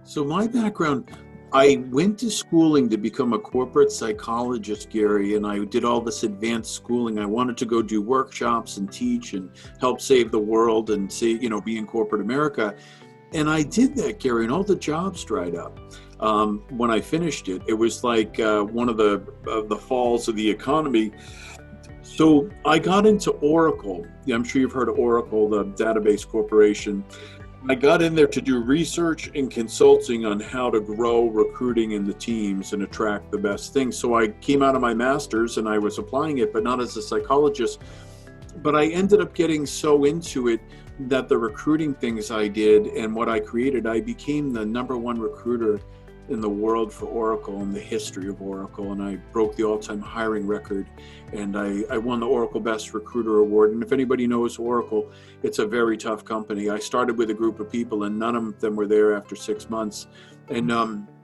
So my background, I went to schooling to become a corporate psychologist, Gary, and I did all this advanced schooling. I wanted to go do workshops and teach and help save the world and see, be in corporate America. And I did that, Gary, and all the jobs dried up. When I finished it, it was like one of the falls of the economy. So I got into Oracle. Yeah, I'm sure you've heard of Oracle, the database corporation. I got in there to do research and consulting on how to grow recruiting in the teams and attract the best things. So I came out of my master's and I was applying it, but not as a psychologist. But I ended up getting so into it that the recruiting things I did and what I created, I became the #1 recruiter in the world for Oracle in the history of Oracle. And I broke the all-time hiring record. And I won the Oracle Best Recruiter Award. And if anybody knows Oracle, it's a very tough company. I started with a group of people and none of them were there after 6 months. And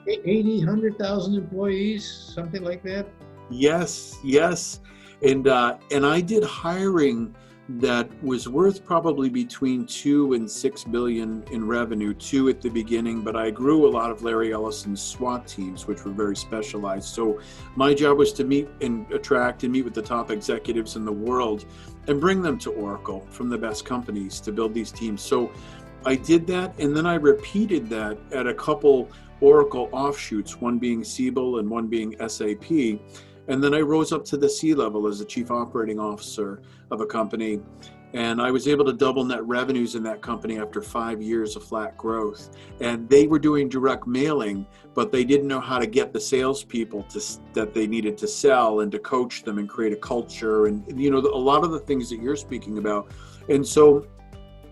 80, 100,000 employees, something like that? yes. And I did hiring that was worth probably between 2 and 6 billion in revenue, 2 at the beginning, but I grew a lot of Larry Ellison's SWAT teams, which were very specialized. So my job was to meet and attract and meet with the top executives in the world and bring them to Oracle from the best companies to build these teams. So I did that, and then I repeated that at a couple Oracle offshoots, one being Siebel and one being SAP. And then I rose up to the C-level as the chief operating officer of a company. And I was able to double net revenues in that company after 5 years of flat growth. And they were doing direct mailing, but they didn't know how to get the salespeople that they needed to sell and to coach them and create a culture and, a lot of the things that you're speaking about. And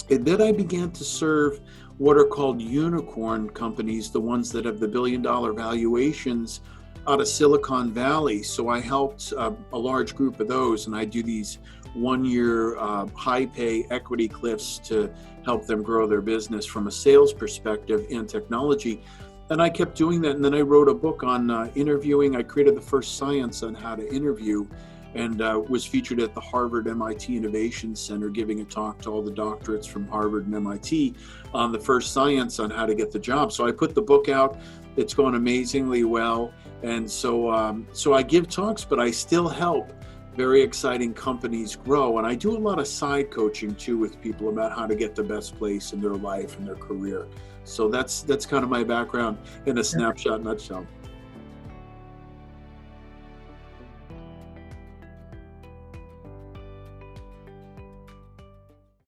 then I began to serve what are called unicorn companies, the ones that have the billion-dollar valuations out of Silicon Valley. So I helped a large group of those, and I do these 1-year high pay equity cliffs to help them grow their business from a sales perspective and technology. And I kept doing that. And then I wrote a book on interviewing. I created the first science on how to interview and was featured at the Harvard MIT Innovation Center, giving a talk to all the doctorates from Harvard and MIT on the first science on how to get the job. So I put the book out. It's going amazingly well. And so I give talks, but I still help very exciting companies grow. And I do a lot of side coaching too with people about how to get the best place in their life and their career. So that's kind of my background in a snapshot nutshell.